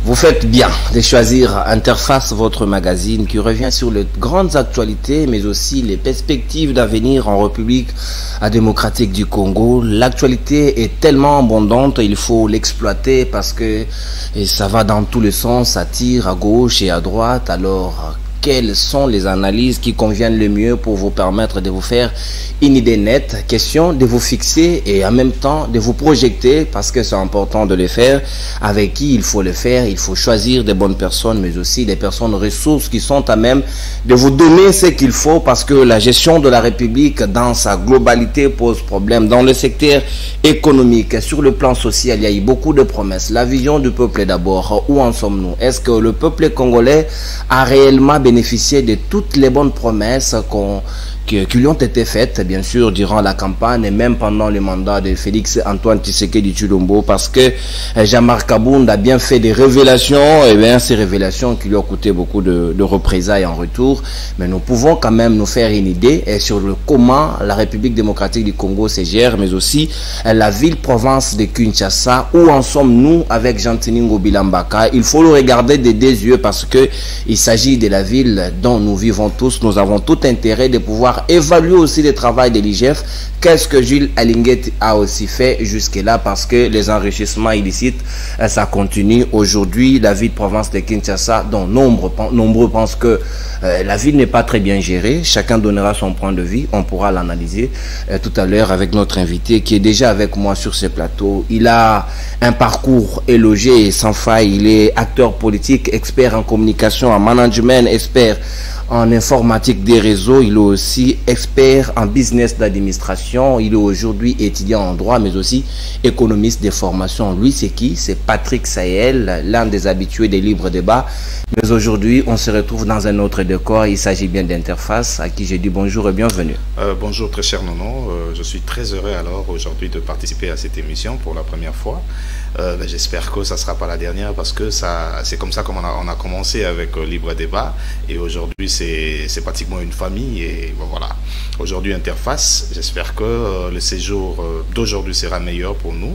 Vous faites bien de choisir Interface, votre magazine qui revient sur les grandes actualités, mais aussi les perspectives d'avenir en République démocratique du Congo. L'actualité est tellement abondante, il faut l'exploiter parce que ça va dans tous les sens, ça tire à gauche et à droite. Alors, quelles sont les analyses qui conviennent le mieux pour vous permettre de vous faire une idée nette? Question de vous fixer et en même temps de vous projeter, parce que c'est important de le faire. Avec qui il faut le faire? Il faut choisir des bonnes personnes, mais aussi des personnes ressources qui sont à même de vous donner ce qu'il faut, parce que la gestion de la République dans sa globalité pose problème. Dans le secteur économique, sur le plan social, il y a eu beaucoup de promesses. La vision du peuple d'abord, où en sommes-nous? Est-ce que le peuple congolais a réellement bénéficier de toutes les bonnes promesses qui lui ont été faites, bien sûr, durant la campagne et même pendant le mandat de Félix Antoine Tshisekedi Tshilombo, parce que Jean-Marc Kabound a bien fait des révélations, et bien ces révélations qui lui ont coûté beaucoup de représailles en retour, mais nous pouvons quand même nous faire une idée sur le comment la République démocratique du Congo se gère, mais aussi la ville-province de Kinshasa. Où en sommes-nous avec Jean-Tiningo Bilambaka? Il faut le regarder des deux yeux, parce que il s'agit de la ville dont nous vivons tous. Nous avons tout intérêt de pouvoir évaluer aussi le travail de l'IGF. Qu'est-ce que Jules Alinguet a aussi fait jusque-là, parce que les enrichissements illicites, ça continue. Aujourd'hui, la ville-province de Kinshasa, dont nombreux pensent que la ville n'est pas très bien gérée. Chacun donnera son point de vue. On pourra l'analyser tout à l'heure avec notre invité qui est déjà avec moi sur ce plateau. Il a un parcours élogé et sans faille. Il est acteur politique, expert en communication, en management, expert en informatique des réseaux. Il est aussi expert en business d'administration. Il est aujourd'hui étudiant en droit, mais aussi économiste de formation. Lui, c'est qui? C'est Patrick Sahel, l'un des habitués des libres débats. Mais aujourd'hui, on se retrouve dans un autre décor. Il s'agit bien d'Interface, à qui j'ai dit bonjour et bienvenue. Bonjour très cher Nono. Je suis très heureux alors aujourd'hui de participer à cette émission pour la première fois. J'espère que ça ne sera pas la dernière, parce que c'est comme ça qu'on a commencé avec Libre Débat, et aujourd'hui c'est pratiquement une famille. Et bon, voilà, aujourd'hui Interface, j'espère que le séjour d'aujourd'hui sera meilleur pour nous.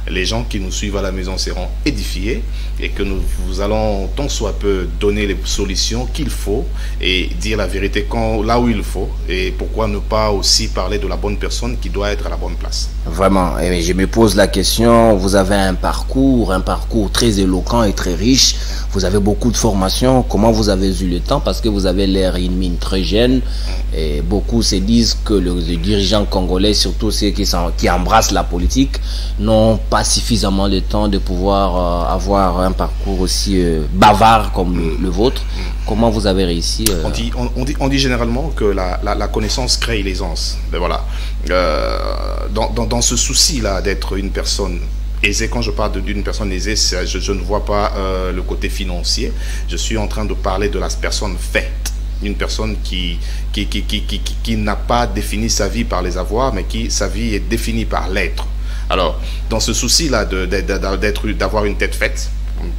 Les gens qui nous suivent à la maison seront édifiés, et que nous allons tant soit peu donner les solutions qu'il faut et dire la vérité là où il faut, et pourquoi ne pas aussi parler de la bonne personne qui doit être à la bonne place. Vraiment, et je me pose la question, vous avez un parcours très éloquent et très riche, vous avez beaucoup de formations. Comment vous avez eu le temps? Parce que vous avez l'air une mine très jeune, et beaucoup se disent que les dirigeants congolais, surtout ceux qui embrassent la politique, n'ont pas suffisamment de temps de pouvoir avoir un parcours aussi bavard comme le vôtre. Comment vous avez réussi on dit généralement que la connaissance crée l'aisance. Ben voilà. Dans ce souci-là d'être une personne aisée, quand je parle d'une personne aisée, je ne vois pas le côté financier. Je suis en train de parler de la personne faite. Une personne qui n'a pas défini sa vie par les avoirs, mais sa vie est définie par l'être. Alors, dans ce souci-là d'avoir une tête faite,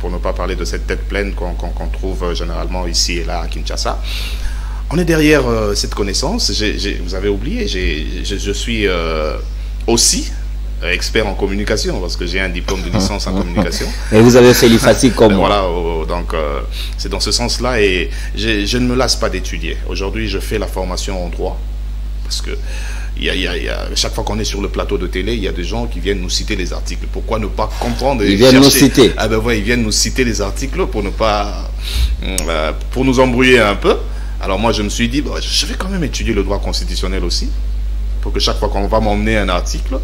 pour ne pas parler de cette tête pleine qu'on trouve généralement ici et là à Kinshasa, on est derrière cette connaissance. Vous avez oublié, je suis aussi expert en communication, parce que j'ai un diplôme de licence en communication. Et vous avez fait l'IFATI comme moi. Voilà, donc c'est dans ce sens-là, et je ne me lasse pas d'étudier. Aujourd'hui, je fais la formation en droit, parce que chaque fois qu'on est sur le plateau de télé, il y a des gens qui viennent nous citer les articles. Pourquoi ne pas comprendre? Ils viennent nous citer. Ah ben ouais, ils viennent nous citer les articles pour ne pas, pour nous embrouiller un peu. Alors moi, je me suis dit, je vais quand même étudier le droit constitutionnel aussi, pour que chaque fois qu'on va m'emmener un article,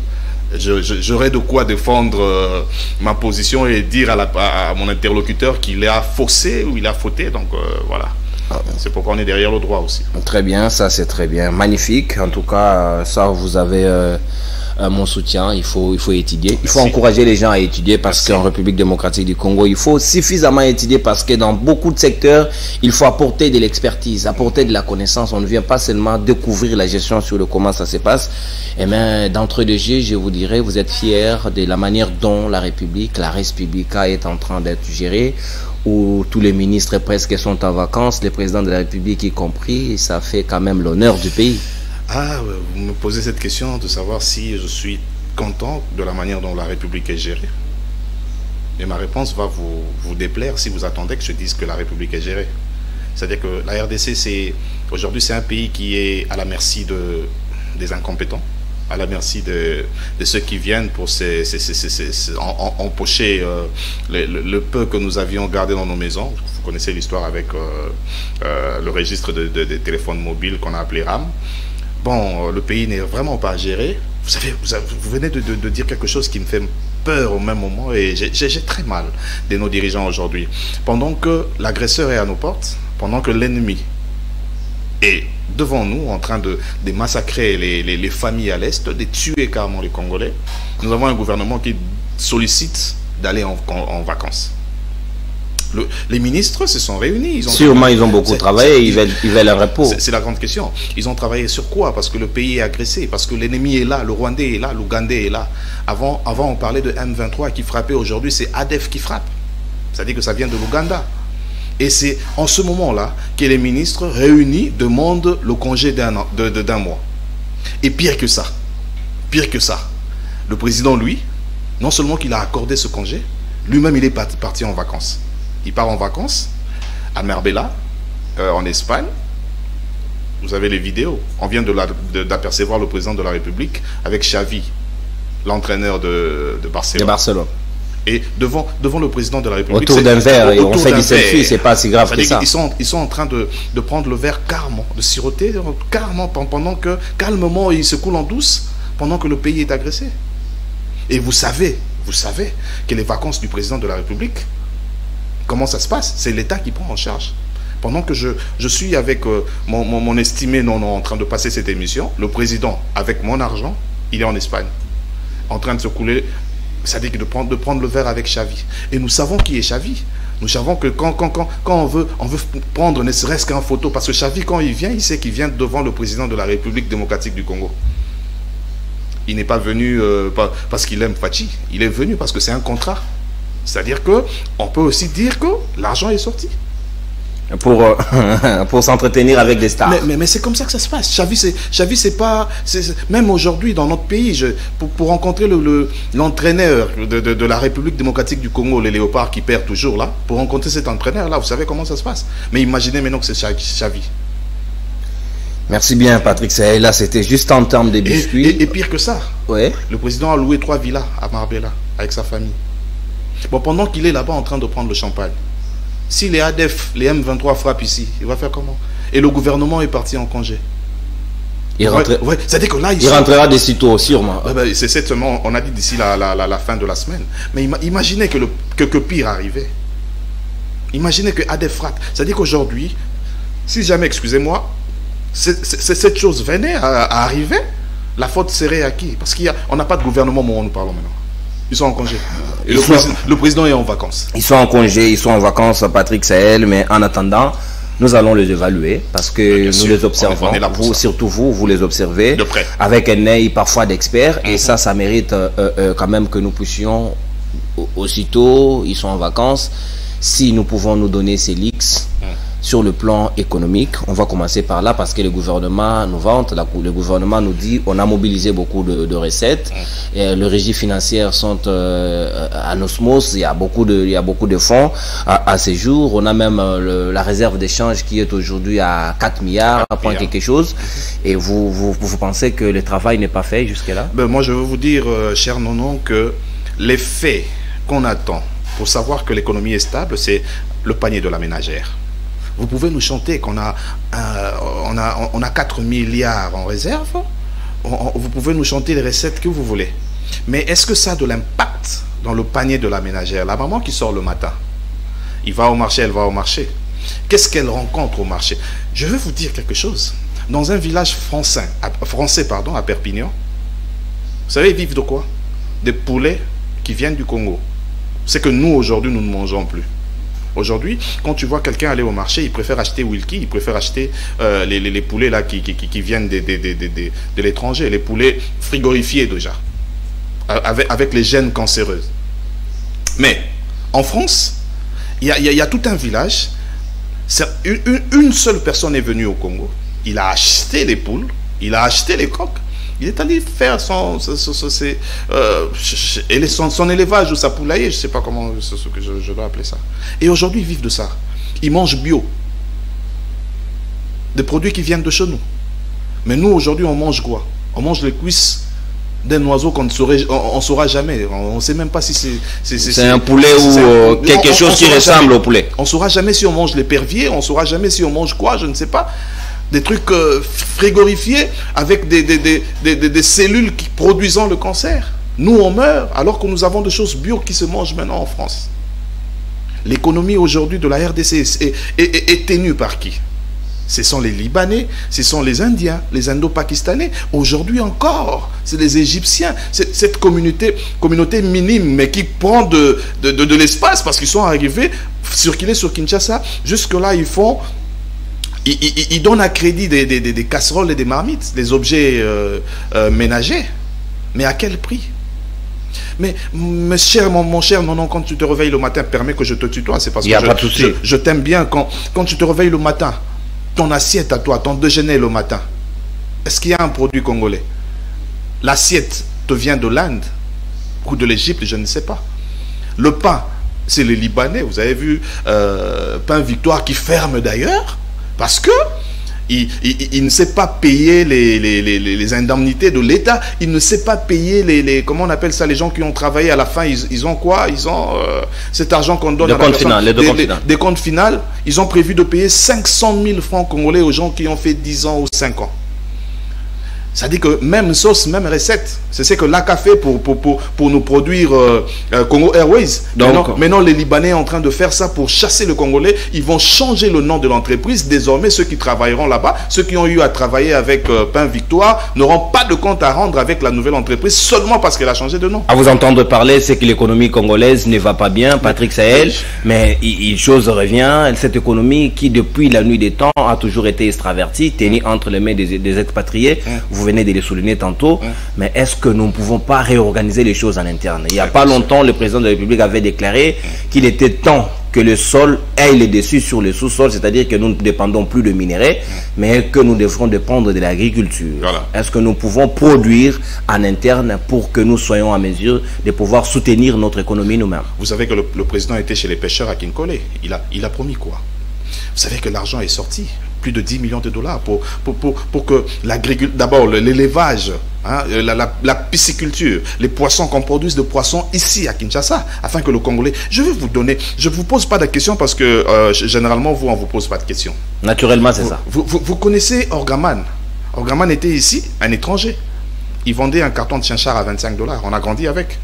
j'aurai de quoi défendre ma position et dire à mon interlocuteur qu'il a faussé ou il a fauté. Donc voilà. C'est pourquoi on est derrière le droit aussi. Très bien, ça c'est très bien. Magnifique. En tout cas, ça vous avez mon soutien. Il faut étudier. Il faut encourager les gens à étudier, parce qu'en République démocratique du Congo, il faut suffisamment étudier, parce que dans beaucoup de secteurs, il faut apporter de l'expertise, apporter de la connaissance. On ne vient pas seulement découvrir la gestion sur le comment ça se passe. Et bien, d'entre deux jeux, je vous dirais, vous êtes fiers de la manière dont la Respublica est en train d'être gérée, où tous les ministres presque sont en vacances, le président de la République y compris, et ça fait quand même l'honneur du pays. Ah, vous me posez cette question de savoir si je suis content de la manière dont la République est gérée. Et ma réponse va vous déplaire si vous attendez que je dise que la République est gérée. C'est-à-dire que la RDC, aujourd'hui, c'est un pays qui est à la merci des incompétents, à la merci de ceux qui viennent pour empocher le peu que nous avions gardé dans nos maisons. Vous connaissez l'histoire avec le registre des téléphones mobiles qu'on a appelé RAM. Bon, le pays n'est vraiment pas géré. Vous savez, vous venez de dire quelque chose qui me fait peur au même moment et j'ai très mal de nos dirigeants aujourd'hui. Pendant que l'agresseur est à nos portes, pendant que l'ennemi est devant nous en train de massacrer les familles à l'Est, de tuer carrément les Congolais, nous avons un gouvernement qui sollicite d'aller en vacances. Les ministres se sont réunis. Sûrement, ils ont beaucoup travaillé, ils veulent un repos. C'est la grande question. Ils ont travaillé sur quoi? Parce que le pays est agressé, parce que l'ennemi est là, le Rwandais est là, l'Ougandais est là. Avant, on parlait de M23 qui frappait, aujourd'hui c'est ADF qui frappe. C'est-à-dire que ça vient de l'Ouganda. Et c'est en ce moment-là que les ministres réunis demandent le congé d'un mois. Et pire que ça, le président, lui, non seulement qu'il a accordé ce congé, lui-même il est parti en vacances. Il part en vacances à Marbella, en Espagne. Vous avez les vidéos. On vient d'apercevoir le président de la République avec Xavi, l'entraîneur de Barcelone. Et devant le président de la République... Autour d'un verre, et on fait des selfies, c'est pas si grave que ça. Ils sont en train de prendre le verre calmement, de siroter calmement, pendant que, calmement, il se coule en douce, pendant que le pays est agressé. Et vous savez que les vacances du président de la République, comment ça se passe? C'est l'État qui prend en charge. Pendant que je suis avec mon estimé en train de passer cette émission, le président, avec mon argent, il est en Espagne, en train de se couler, c'est-à-dire de prendre le verre avec Xavi. Et nous savons qui est Xavi. Nous savons que quand on veut prendre ne serait-ce qu'une photo, parce que Xavi, quand il vient, il sait qu'il vient devant le président de la République démocratique du Congo. Il n'est pas venu parce qu'il aime Fachi, il est venu parce que c'est un contrat. C'est-à-dire qu'on peut aussi dire que l'argent est sorti. Pour s'entretenir avec des stars. Mais c'est comme ça que ça se passe. Xavi, c'est pas... Même aujourd'hui, dans notre pays, pour rencontrer l'entraîneur de la République démocratique du Congo, les Léopards qui perd toujours là, pour rencontrer cet entraîneur-là, vous savez comment ça se passe. Mais imaginez maintenant que c'est Xavi. Merci bien, Patrick Sahel. Là, c'était juste en termes de biscuits. Et pire que ça, ouais. Le président a loué 3 villas à Marbella avec sa famille. Bon, pendant qu'il est là-bas en train de prendre le champagne, si les ADF, les M23 frappent ici, il va faire comment? Et le gouvernement est parti en congé. C'est-à-dire que là, il rentrera des sitôt, sûrement. C'est cette semaine, on a dit d'ici la fin de la semaine. Mais imaginez que pire arrivait. Imaginez que ADF frappe. C'est-à-dire qu'aujourd'hui, si jamais, excusez-moi, cette chose venait à arriver, la faute serait à qui? Parce qu'on n'a pas de gouvernement au moment où nous parlons maintenant. Ils sont en congé. Et le président est en vacances. Ils sont en congé, ils sont en vacances, Patrick Sahel, mais en attendant, nous allons les évaluer parce que nous les observons. Surtout vous les observez de près, avec un œil parfois d'expert. Et ça mérite quand même que nous puissions, aussitôt, ils sont en vacances, si nous pouvons nous donner ces leaks sur le plan économique. On va commencer par là parce que le gouvernement nous vante, le gouvernement nous dit on a mobilisé beaucoup de recettes, et les régies financières sont en osmose, il y a beaucoup de fonds à ces jours. On a même la réserve d'échange qui est aujourd'hui à 4 milliards, point quelque chose. Et vous pensez que le travail n'est pas fait jusque-là? Moi, je veux vous dire, cher Nonon, que les faits qu'on attend pour savoir que l'économie est stable, c'est le panier de la ménagère. Vous pouvez nous chanter qu'on a 4 milliards en réserve. Vous pouvez nous chanter les recettes que vous voulez. Mais est-ce que ça a de l'impact dans le panier de la ménagère? La maman qui sort le matin, elle va au marché. Qu'est-ce qu'elle rencontre au marché? Je vais vous dire quelque chose. Dans un village français, à Perpignan, vous savez, ils vivent de quoi? Des poulets qui viennent du Congo. C'est que nous, aujourd'hui, nous ne mangeons plus. Aujourd'hui, quand tu vois quelqu'un aller au marché, il préfère acheter Wilkie, il préfère acheter les poulets là qui viennent de l'étranger, les poulets frigorifiés déjà, avec les gènes cancéreuses. Mais en France, il y a tout un village, une seule personne est venue au Congo, il a acheté les poules, il a acheté les coqs, Il est allé faire son élevage ou sa poulailler, je ne sais pas comment je dois appeler ça. Et aujourd'hui, ils vivent de ça. Ils mangent bio. Des produits qui viennent de chez nous. Mais nous, aujourd'hui, on mange quoi? On mange les cuisses d'un oiseau qu'on ne saura jamais. On ne sait même pas si c'est un poulet ou quelque chose qui ressemble au poulet. On ne saura jamais si on mange l'épervier, on ne saura jamais si on mange quoi, je ne sais pas. Des trucs frigorifiés avec des cellules qui produisant le cancer. Nous, on meurt alors que nous avons des choses bio qui se mangent maintenant en France. L'économie aujourd'hui de la RDC est tenue par qui? Ce sont les Libanais, ce sont les Indiens, les Indo-Pakistanais. Aujourd'hui encore, c'est les Égyptiens. Cette communauté minime, mais qui prend de l'espace parce qu'ils sont arrivés, circuler sur Kinshasa. Jusque-là, ils donnent à crédit des casseroles et des marmites, des objets ménagers. Mais à quel prix? Mais mon cher Nonon, quand tu te réveilles le matin, permets que je te tutoie. C'est parce que je t'aime bien. Quand tu te réveilles le matin, ton assiette à toi, ton déjeuner le matin, est-ce qu'il y a un produit congolais? L'assiette te vient de l'Inde ou de l'Égypte, je ne sais pas. Le pain, c'est les Libanais. Vous avez vu Pain Victoire qui ferme d'ailleurs parce que il ne sait pas payer les indemnités de l'État. Il ne sait pas payer comment on appelle ça, les gens qui ont travaillé à la fin. Ils ont quoi? Ils ont cet argent qu'on donne à la personne, des comptes finales. Ils ont prévu de payer 500 000 francs congolais aux gens qui ont fait 10 ans ou 5 ans. Ça dit que même sauce, même recette. C'est ce que l'ACA fait pour nous produire Congo Airways. Maintenant, les Libanais sont en train de faire ça pour chasser le Congolais. Ils vont changer le nom de l'entreprise. Désormais, ceux qui travailleront là-bas, ceux qui ont eu à travailler avec Pain Victoire, n'auront pas de compte à rendre avec la nouvelle entreprise seulement parce qu'elle a changé de nom. À vous entendre parler, c'est que l'économie congolaise ne va pas bien, Patrick Sahel. Mais une chose revient, cette économie qui, depuis la nuit des temps, a toujours été extravertie, tenue entre les mains des expatriés. Vous venez de les souligner tantôt, mais est-ce que nous ne pouvons pas réorganiser les choses en interne? Il n'y a pas longtemps, le président de la République avait déclaré qu'il était temps que le sol ait le dessus sur le sous-sol, c'est-à-dire que nous ne dépendons plus de minerais, mais que nous devrons dépendre de l'agriculture. Voilà. Est-ce que nous pouvons produire en interne pour que nous soyons en mesure de pouvoir soutenir notre économie nous-mêmes? Vous savez que le président était chez les pêcheurs à Kinkole. Il a promis quoi? Vous savez que l'argent est sorti, plus de 10 millions de dollars pour que l'agriculture, d'abord l'élevage, hein, la pisciculture, les poissons, qu'on produise de poissons ici à Kinshasa, afin que le Congolais... Je vais vous donner, je ne vous pose pas de questions parce que généralement, on ne vous pose pas de questions. Naturellement, c'est ça. Vous connaissez Orgaman. Orgaman était ici, un étranger. Il vendait un carton de chinchard à 25 $. On a grandi avec.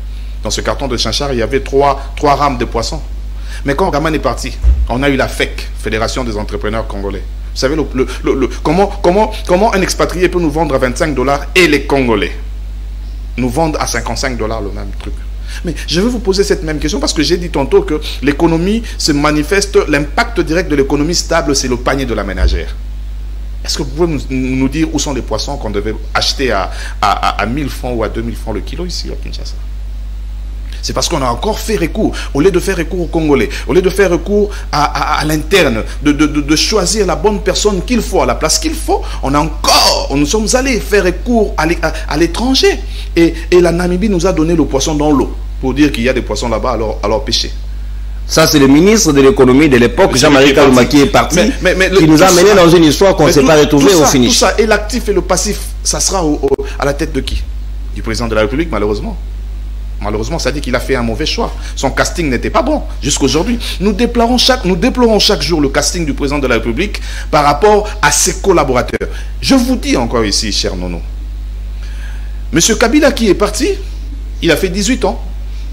Dans ce carton de chinchard, il y avait trois rames de poissons. Mais quand Orgaman est parti, on a eu la FEC, Fédération des entrepreneurs congolais. Vous savez comment un expatrié peut nous vendre à 25 $ et les Congolais nous vendent à 55 $ le même truc. Mais je vais vous poser cette même question parce que j'ai dit tantôt que l'économie se manifeste, l'impact direct de l'économie stable, c'est le panier de la ménagère. Est-ce que vous pouvez nous dire où sont les poissons qu'on devait acheter à 1000 francs ou à 2000 francs le kilo ici à Kinshasa? C'est parce qu'on a encore fait recours, au lieu de faire recours aux Congolais, au lieu de faire recours à l'interne, de choisir la bonne personne qu'il faut, à la place qu'il faut, nous sommes allés faire recours à l'étranger. Et la Namibie nous a donné le poisson dans l'eau, pour dire qu'il y a des poissons là-bas, alors pêcher. Ça, c'est le ministre de l'économie de l'époque, Jean-Marie Kaluma, qui est parti, qui nous a mené dans une histoire qu'on ne s'est pas retrouvé au finish. Tout ça, et l'actif et le passif, ça sera à la tête de qui? Du président de la République, malheureusement. Malheureusement, ça dit qu'il a fait un mauvais choix. Son casting n'était pas bon jusqu'aujourd'hui. Nous déplorons chaque jour le casting du président de la République par rapport à ses collaborateurs. Je vous dis encore ici, cher Nono, Monsieur Kabila qui est parti, il a fait 18 ans.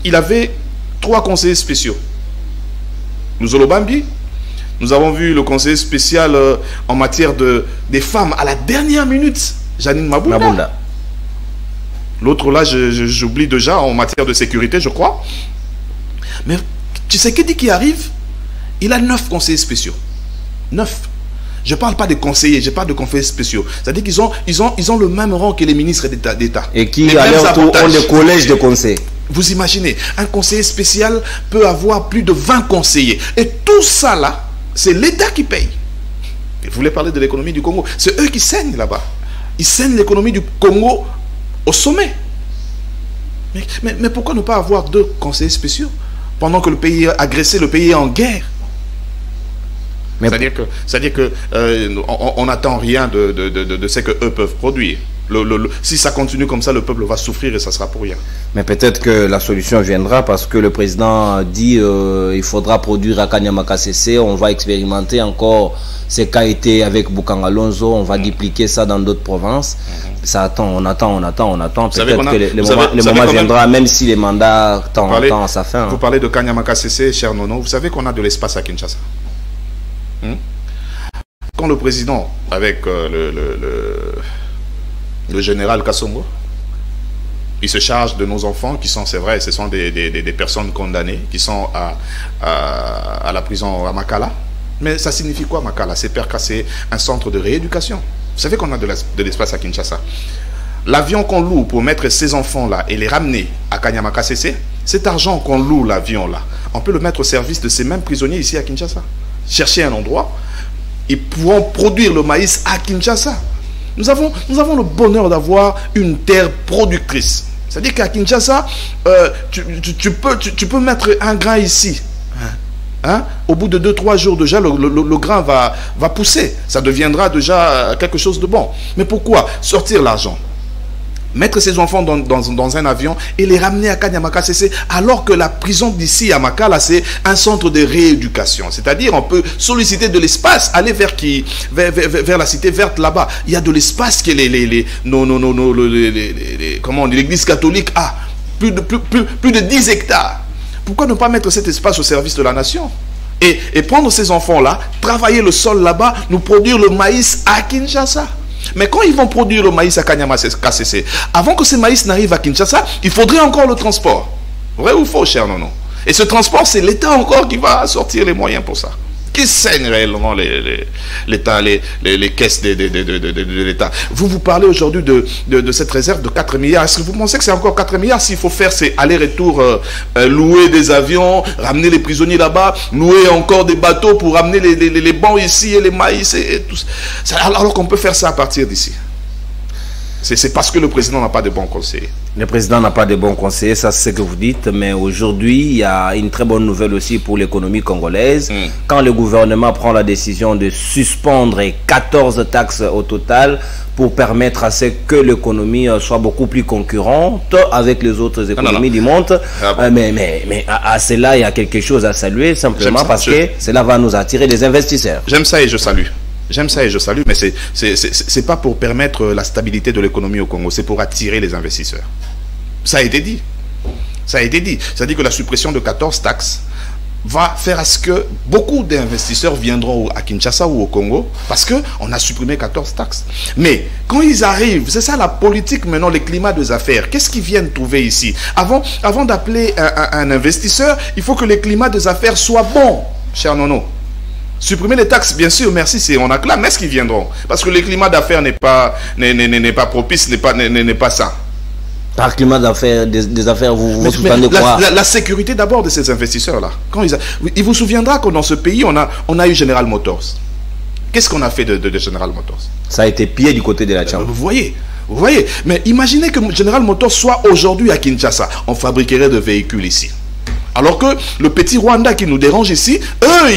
Il avait 3 conseillers spéciaux. Nous Olobambi, nous avons vu le conseiller spécial en matière des femmes à la dernière minute, Janine Mabunda. L'autre là, j'oublie déjà, en matière de sécurité, je crois. Mais tu sais qui arrive? Il a 9 conseillers spéciaux. 9. Je ne parle pas de conseillers, je parle de conseillers spéciaux. C'est-à-dire qu'ils ont le même rang que les ministres d'État. Et qui, à leur tour, ont des collèges de conseils. Vous imaginez, un conseiller spécial peut avoir plus de 20 conseillers. Et tout ça là, c'est l'État qui paye. Vous voulez parler de l'économie du Congo? C'est eux qui saignent là-bas. Ils saignent l'économie du Congo au sommet. Mais pourquoi ne pas avoir 2 conseillers spéciaux pendant que le pays est agressé, le pays est en guerre? C'est-à-dire que on n'attend rien de ce qu'eux peuvent produire. Si ça continue comme ça, le peuple va souffrir et ça sera pour rien. Mais peut-être que la solution viendra parce que le président dit il faudra produire à Kanyama-Kasese, on va expérimenter encore ce qu'a été avec Bokanga Lonzo, on va dupliquer ça dans d'autres provinces. Ça attend, on attend. Peut-être que le moment viendra, même si les mandats tendent à sa fin. Vous parlez de Kanyama-Kasese, cher Nono, vous savez qu'on a de l'espace à Kinshasa. Quand le président, avec le général Kassongo, il se charge de nos enfants qui sont, c'est vrai, ce sont des personnes condamnées, qui sont à la prison à Makala. Mais ça signifie quoi Makala? C'est un centre de rééducation. Vous savez qu'on a de l'espace à Kinshasa. L'avion qu'on loue pour mettre ces enfants-là et les ramener à Kanyama-Kasese, cet argent qu'on loue l'avion-là, on peut le mettre au service de ces mêmes prisonniers ici à Kinshasa. Chercher un endroit, ils pourront produire le maïs à Kinshasa. Nous avons le bonheur d'avoir une terre productrice. C'est-à-dire qu'à Kinshasa, tu peux mettre un grain ici. Au bout de 2-3 jours déjà, le grain va pousser. Ça deviendra déjà quelque chose de bon. Mais pourquoi sortir l'argent, mettre ces enfants dans un avion et les ramener à Kanyama-Kasese alors que la prison d'ici à Makala, c'est un centre de rééducation. C'est-à-dire on peut solliciter de l'espace, aller vers la cité verte là-bas. Il y a de l'espace que l'église catholique a. Plus de 10 hectares. Pourquoi ne pas mettre cet espace au service de la nation et prendre ces enfants-là, travailler le sol là-bas, nous produire le maïs à Kinshasa. Mais quand ils vont produire le maïs à Kanyama-Kasese, avant que ce maïs n'arrive à Kinshasa, il faudrait encore le transport. Vrai ou faux, cher Nono? Et ce transport, c'est l'État encore qui va sortir les moyens pour ça. Qui saigne réellement l'État, les caisses de l'État? Vous parlez aujourd'hui de cette réserve de 4 milliards. Est-ce que vous pensez que c'est encore 4 milliards? S'il faut faire ces allers-retours, louer des avions, ramener les prisonniers là-bas, louer encore des bateaux pour ramener les bancs ici et les maïs et tout ça. Alors qu'on peut faire ça à partir d'ici. C'est parce que le président n'a pas de bons conseillers. Le président n'a pas de bons conseillers, ça c'est ce que vous dites, mais aujourd'hui, il y a une très bonne nouvelle aussi pour l'économie congolaise. Quand le gouvernement prend la décision de suspendre 14 taxes au total pour permettre à ce que l'économie soit beaucoup plus concurrente avec les autres économies du monde. Mais à cela, il y a quelque chose à saluer, simplement parce que cela va nous attirer des investisseurs. J'aime ça et je salue. J'aime ça et je salue, mais c'est pas pour permettre la stabilité de l'économie au Congo, c'est pour attirer les investisseurs. Ça a été dit. Ça a été dit. C'est-à-dire que la suppression de 14 taxes va faire à ce que beaucoup d'investisseurs viendront à Kinshasa ou au Congo parce qu'on a supprimé 14 taxes. Mais quand ils arrivent, c'est ça la politique maintenant, les climats des affaires. Qu'est-ce qu'ils viennent trouver ici? Avant d'appeler un investisseur, il faut que les climats des affaires soient bons, cher Nono. Supprimer les taxes, bien sûr, merci, on acclame, mais est-ce qu'ils viendront? Parce que le climat d'affaires n'est pas propice, n'est pas ça. Par climat d'affaires, des affaires, vous sous-entendez quoi? La sécurité d'abord de ces investisseurs-là. Il vous souviendra que dans ce pays, on a eu General Motors. Qu'est-ce qu'on a fait de General Motors? Ça a été pillé du côté de la Chambre. Vous voyez, mais imaginez que General Motors soit aujourd'hui à Kinshasa. On fabriquerait de véhicules ici. Alors que le petit Rwanda qui nous dérange ici, eux,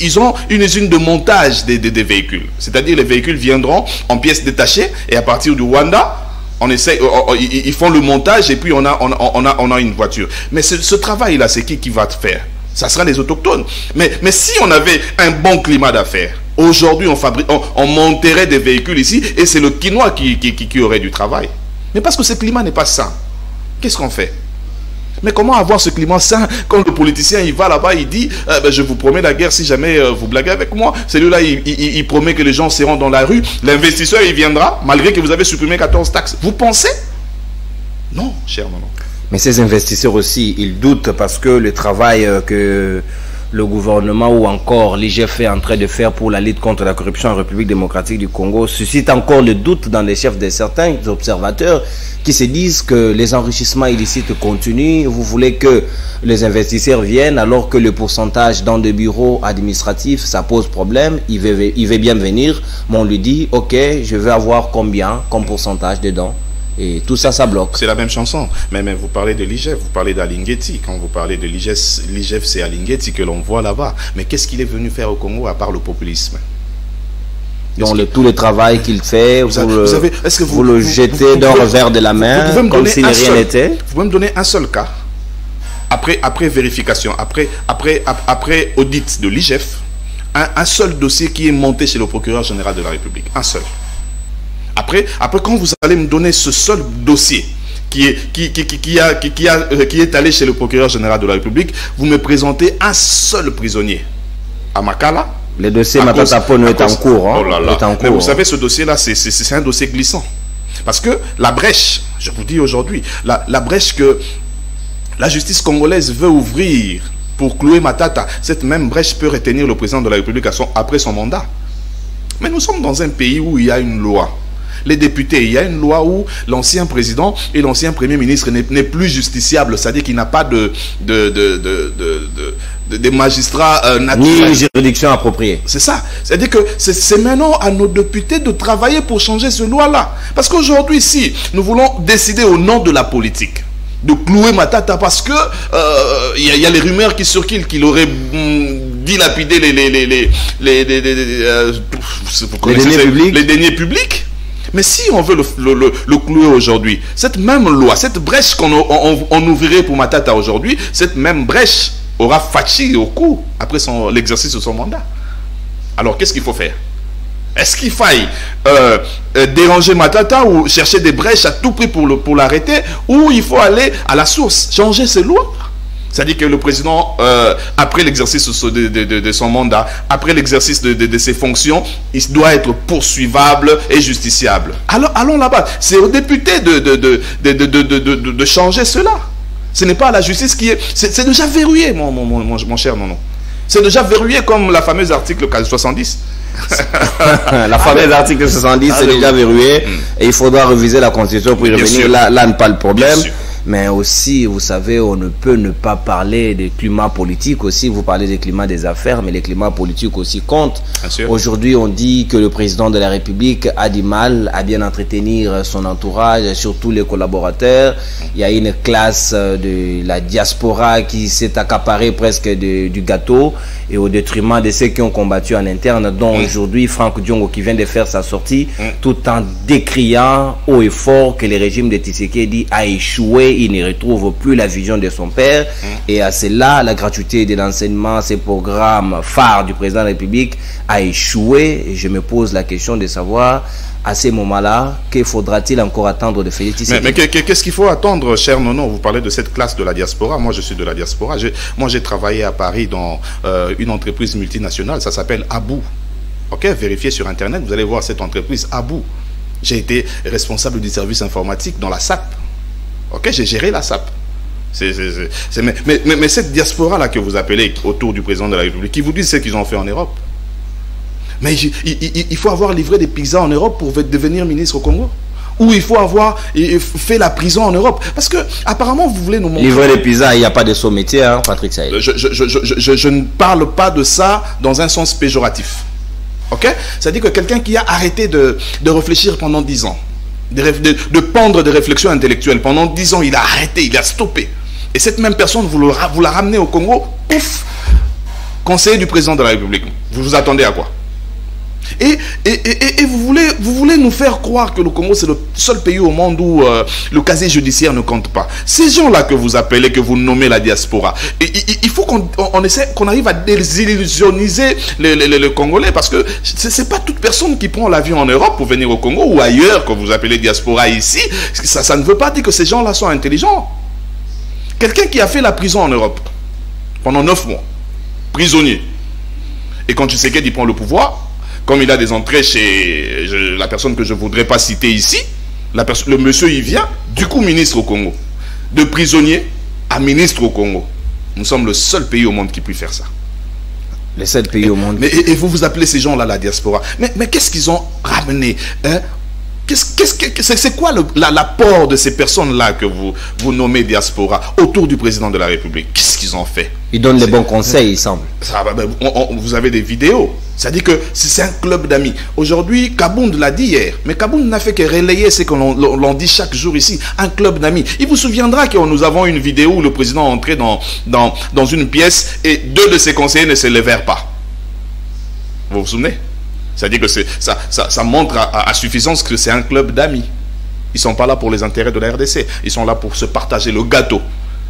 ils ont une usine de montage des véhicules. C'est-à-dire les véhicules viendront en pièces détachées et à partir du Rwanda, ils font le montage et puis on a une voiture. Mais ce travail-là, c'est qui va faire? Ça sera les autochtones. Mais si on avait un bon climat d'affaires, aujourd'hui on monterait des véhicules ici et c'est le Quinois qui aurait du travail. Mais parce que ce climat n'est pas sain. Qu'est-ce qu'on fait? Mais comment avoir ce climat sain quand le politicien il va là-bas, il dit je vous promets la guerre si jamais vous blaguez avec moi. Celui-là il promet que les gens seront dans la rue. L'investisseur il viendra malgré que vous avez supprimé 14 taxes. Vous pensez? Non, cher maman. Mais ces investisseurs aussi, ils doutent parce que le travail que le gouvernement ou encore l'IGF est en train de faire pour la lutte contre la corruption en République démocratique du Congo suscite encore le doute dans les chefs de certains observateurs qui se disent que les enrichissements illicites continuent. Vous voulez que les investisseurs viennent alors que le pourcentage dans des bureaux administratifs, ça pose problème. Il veut bien venir, mais on lui dit, ok, je veux avoir combien comme pourcentage dedans? Et tout ça, ça bloque. C'est la même chanson. Mais vous parlez de l'IGF, vous parlez d'Alinguetti. Quand vous parlez de l'IGF, c'est Alinguetti que l'on voit là-bas. Mais qu'est-ce qu'il est venu faire au Congo à part le populisme? Donc tout le travail qu'il fait, vous le jetez d'un revers de la main, comme si rien n'était. Vous pouvez me donner un seul cas, après vérification, après audit de l'IGF, un seul dossier qui est monté chez le procureur général de la République. Un seul. Après, quand vous allez me donner ce seul dossier qui est allé chez le procureur général de la République, vous me présentez un seul prisonnier. À Makala. Le dossier Matata Ponyo est en cours. Hein, oh là là. Mais vous savez, ce dossier-là, c'est un dossier glissant. Parce que la brèche, je vous dis aujourd'hui, la brèche que la justice congolaise veut ouvrir pour clouer Matata, cette même brèche peut retenir le président de la République après son mandat. Mais nous sommes dans un pays où il y a une loi. Les députés, il y a une loi où l'ancien président et l'ancien premier ministre n'est plus justiciable, c'est-à-dire qu'il n'a pas de magistrats naturels. Ni juridiction appropriée. C'est ça. C'est-à-dire que c'est maintenant à nos députés de travailler pour changer ce loi-là. Parce qu'aujourd'hui, si nous voulons décider au nom de la politique, de clouer Matata parce que il y a les rumeurs qui circulent qu'il aurait dilapidé les deniers publics. Mais si on veut le clouer aujourd'hui, cette même loi, cette brèche qu'on ouvrirait pour Matata aujourd'hui, cette même brèche aura Fachi au cou après l'exercice de son mandat. Alors qu'est-ce qu'il faut faire? Est-ce qu'il faille déranger Matata ou chercher des brèches à tout prix pour l'arrêter, ou il faut aller à la source, changer ces lois? C'est-à-dire que le président, après l'exercice de son mandat, après l'exercice de ses fonctions, il doit être poursuivable et justiciable. Alors, allons là-bas. C'est aux députés de changer cela. Ce n'est pas à la justice qui est... C'est déjà verrouillé, mon cher Nono. C'est déjà verrouillé comme la fameuse article 70. La fameuse article 70, c'est déjà verrouillé. Et il faudra réviser la Constitution pour y revenir. Là, n'est pas le problème. Mais aussi, vous savez, on ne peut ne pas parler des climats politiques aussi. Vous parlez des climats des affaires, mais les climats politiques aussi comptent. Aujourd'hui, on dit que le président de la République a du mal à bien entretenir son entourage, surtout les collaborateurs. Il y a une classe de la diaspora qui s'est accaparée presque du gâteau et au détriment de ceux qui ont combattu en interne, dont aujourd'hui Franck Diongo qui vient de faire sa sortie, tout en décriant haut et fort que le régime de Tshisekedi a échoué. Il ne retrouve plus la vision de son père. Et à cela, la gratuité de l'enseignement, ces programmes phares du président de la République a échoué. Et je me pose la question de savoir, à ces moments-là, que faudra-t-il encore attendre de Félix Tshisekedi? Mais qu'est-ce qu'il faut attendre, cher Nono? Vous parlez de cette classe de la diaspora. Moi, je suis de la diaspora. Moi, j'ai travaillé à Paris dans une entreprise multinationale. Ça s'appelle Abou. Ok, vérifiez sur Internet, vous allez voir cette entreprise Abou. J'ai été responsable du service informatique dans la SAP. Ok, j'ai géré la SAP. Mais cette diaspora-là que vous appelez autour du président de la République, qui vous dit ce qu'ils ont fait en Europe. Mais il faut avoir livré des pizzas en Europe pour devenir ministre au Congo. Ou il faut avoir fait la prison en Europe. Parce que, apparemment, vous voulez nous montrer... Livrer des pizzas, il n'y a pas de saut métier, hein, Patrick Saïd. Je ne parle pas de ça dans un sens péjoratif. Ok? C'est-à-dire que quelqu'un qui a arrêté de réfléchir pendant 10 ans, de pendre des réflexions intellectuelles. Pendant 10 ans, il a arrêté, il a stoppé. Et cette même personne, vous la ramenez au Congo, pouf, conseiller du président de la République. Vous vous attendez à quoi? Et vous voulez nous faire croire que le Congo, c'est le seul pays au monde où le casier judiciaire ne compte pas. Ces gens-là que vous appelez, que vous nommez la diaspora, il faut qu'on arrive à désillusioniser les Congolais, parce que c'est pas toute personne qui prend l'avion en Europe pour venir au Congo ou ailleurs, que vous appelez diaspora ici. Ça ne veut pas dire que ces gens-là sont intelligents. Quelqu'un qui a fait la prison en Europe pendant 9 mois, prisonnier, et quand Tshisekedi prend le pouvoir, comme il a des entrées chez la personne que je ne voudrais pas citer ici, le monsieur il vient, du coup ministre au Congo. De prisonnier à ministre au Congo. Nous sommes le seul pays au monde qui puisse faire ça. Le seul pays au monde. Et vous appelez ces gens-là la diaspora. Mais qu'est-ce qu'ils ont ramené, hein? C'est quoi l'apport de ces personnes-là que vous nommez diaspora autour du président de la République? Qu'est-ce qu'ils ont fait? Ils donnent les bons conseils, il semble. Vous avez des vidéos. C'est-à-dire que c'est un club d'amis. Aujourd'hui, Kabound l'a dit hier, mais Kabound n'a fait que relayer ce que l'on dit chaque jour ici. Un club d'amis. Il vous souviendra que nous avons une vidéo où le président est entré dans une pièce et 2 de ses conseillers ne se levèrent pas. Vous vous souvenez? C'est-à-dire que ça montre à suffisance que c'est un club d'amis. Ils ne sont pas là pour les intérêts de la RDC. Ils sont là pour se partager le gâteau.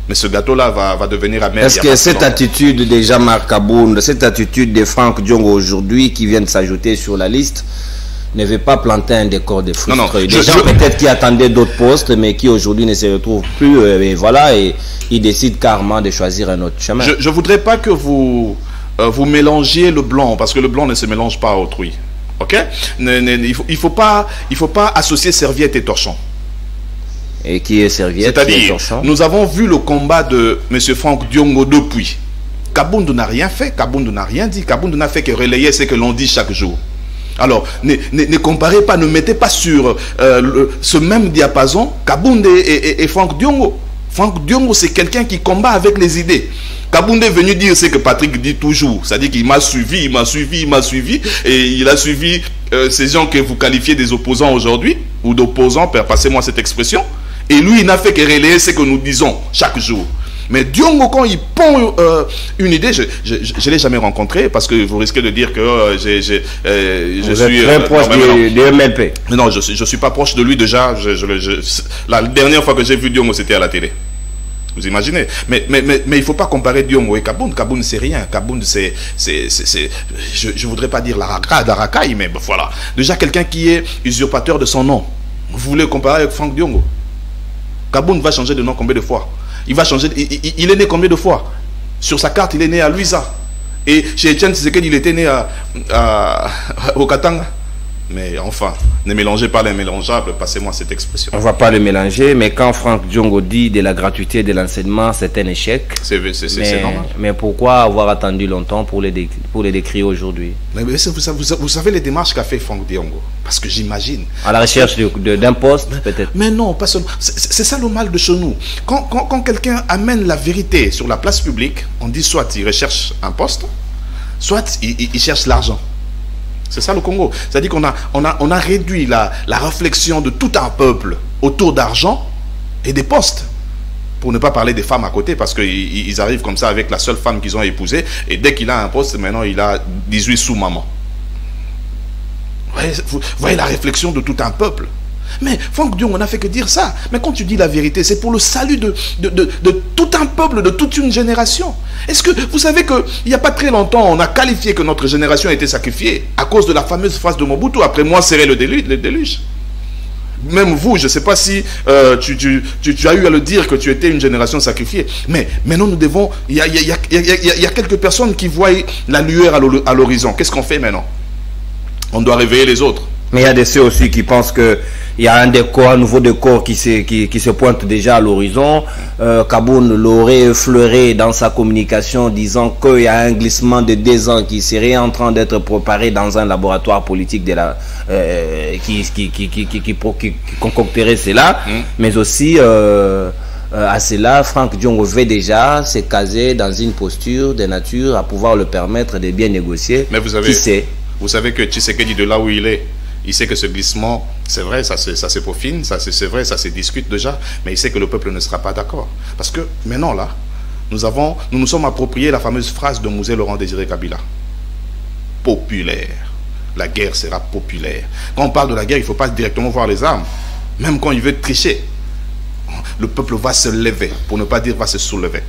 Mais ce gâteau-là va devenir amer. Est-ce que cette attitude de Jean-Marc Kabound, cette attitude de Franck Diongo aujourd'hui, qui vient de s'ajouter sur la liste, ne veut pas planter un décor de frustrés? Des gens peut-être qui attendaient d'autres postes, mais qui aujourd'hui ne se retrouvent plus. Et voilà, et ils décident carrément de choisir un autre chemin. Je ne voudrais pas que vous mélangiez le blanc, parce que le blanc ne se mélange pas à autrui. Ok? Il faut pas associer serviette et torchon. Et qui est serviette? C'est-à-dire, nous avons vu le combat de M. Franck Diongo depuis. Kabound n'a rien fait, Kabound n'a rien dit, Kabound n'a fait que relayer ce que l'on dit chaque jour. Alors, ne comparez pas, ne mettez pas sur ce même diapason Kabound et Franck Diongo. Franck Diongo, c'est quelqu'un qui combat avec les idées. Kabound est venu dire ce que Patrick dit toujours. C'est-à-dire qu'il m'a suivi, et il a suivi ces gens que vous qualifiez des opposants aujourd'hui, ou d'opposants, passez-moi cette expression. Et lui, il n'a fait que relayer ce que nous disons chaque jour. Mais Diongo, quand il pond une idée, je ne l'ai jamais rencontré, parce que vous risquez de dire que je suis très proche de MLP. Mais non, je ne suis pas proche de lui déjà. La dernière fois que j'ai vu Diongo, c'était à la télé. Vous imaginez? Mais il ne faut pas comparer Diongo et Kabound. Kabound, c'est rien. Kabound, je ne voudrais pas dire la racaille, mais voilà. Déjà, quelqu'un qui est usurpateur de son nom. Vous voulez comparer avec Franck Diongo? Kabound va changer de nom combien de fois? Il va changer. Il est né combien de fois? Sur sa carte, il est né à Luisa. Et chez Etienne Tshisekedi, il était né au Katanga. Mais enfin, ne mélangez pas les mélangeables, passez-moi cette expression. On ne va pas le mélanger, mais quand Franck Diongo dit de la gratuité de l'enseignement, c'est un échec. C'est normal. Mais pourquoi avoir attendu longtemps pour les décrire aujourd'hui? Vous savez les démarches qu'a fait Franck Diongo? Parce que j'imagine. À la recherche d'un poste, peut-être. Mais non, pas seulement. C'est ça le mal de chez nous. Quand quelqu'un amène la vérité sur la place publique, on dit soit il recherche un poste, soit il cherche l'argent. C'est ça le Congo. C'est-à-dire qu'on a réduit la réflexion de tout un peuple autour d'argent et des postes. Pour ne pas parler des femmes à côté, parce qu'ils arrivent comme ça avec la seule femme qu'ils ont épousée, et dès qu'il a un poste, maintenant il a 18 sous-mamans. Vous voyez la réflexion de tout un peuple. Mais Franck Diongo, on n'a fait que dire ça. Mais quand tu dis la vérité, c'est pour le salut de tout un peuple, de toute une génération. Est-ce que vous savez qu'il n'y a pas très longtemps, on a qualifié que notre génération a été sacrifiée à cause de la fameuse phrase de Mobutu, après moi serait le déluge. Même vous, je ne sais pas si tu as eu à le dire que tu étais une génération sacrifiée. Mais maintenant, nous devons... Il y a quelques personnes qui voient la lueur à l'horizon. Qu'est-ce qu'on fait maintenant? On doit réveiller les autres. Mais il y a de ceux aussi qui pensent qu'il y a un nouveau décor qui se pointe déjà à l'horizon. Kabound l'aurait effleuré dans sa communication, disant qu'il y a un glissement de 2 ans qui serait en train d'être préparé dans un laboratoire politique qui concocterait cela. Mais aussi, à cela, Franck Diongo veut déjà se caser dans une posture de nature à pouvoir le permettre de bien négocier. Mais vous savez que Tshisekedi, de là où il est, il sait que ce glissement, c'est vrai, ça se peaufine, c'est vrai, ça se discute déjà, mais il sait que le peuple ne sera pas d'accord. Parce que maintenant, là, nous sommes appropriés la fameuse phrase de Mouzé Laurent Désiré Kabila. Populaire. La guerre sera populaire. Quand on parle de la guerre, il ne faut pas directement voir les armes. Même quand il veut tricher, le peuple va se lever, pour ne pas dire va se soulever.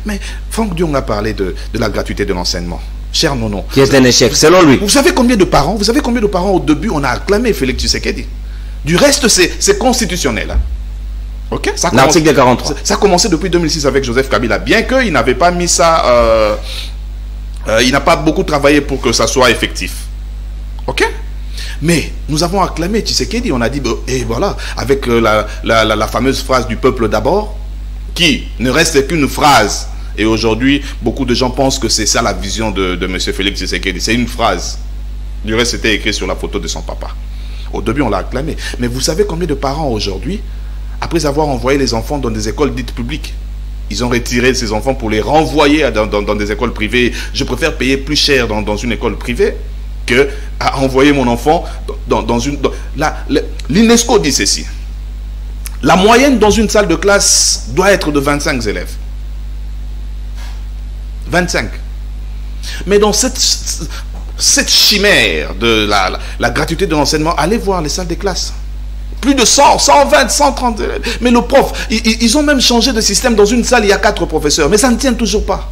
Mais Franck Diongo a parlé de la gratuité de l'enseignement. Cher Nono. Qui est un échec, selon lui. Vous savez combien de parents au début, on a acclamé Félix Tshisekedi. Du reste, c'est constitutionnel. Ok? L'article de 43. Ça a commencé depuis 2006 avec Joseph Kabila. Bien qu'il n'avait pas mis ça... il n'a pas beaucoup travaillé pour que ça soit effectif. Ok? Mais nous avons acclamé Tshisekedi. On a dit, et voilà, avec la fameuse phrase du peuple d'abord, qui ne reste qu'une phrase. Et aujourd'hui, beaucoup de gens pensent que c'est ça la vision de M. Félix Tshisekedi. C'est une phrase. Du reste, c'était écrit sur la photo de son papa. Au début, on l'a acclamé. Mais vous savez combien de parents aujourd'hui, après avoir envoyé les enfants dans des écoles dites publiques, ils ont retiré ces enfants pour les renvoyer dans des écoles privées. Je préfère payer plus cher dans une école privée que à envoyer mon enfant dans une... L'UNESCO dit ceci. La moyenne dans une salle de classe doit être de 25 élèves. 25. Mais dans cette chimère de la gratuité de l'enseignement, allez voir les salles de classe. Plus de 100, 120, 130 élèves. Mais le prof, ils ont même changé de système. Dans une salle, il y a 4 professeurs. Mais ça ne tient toujours pas.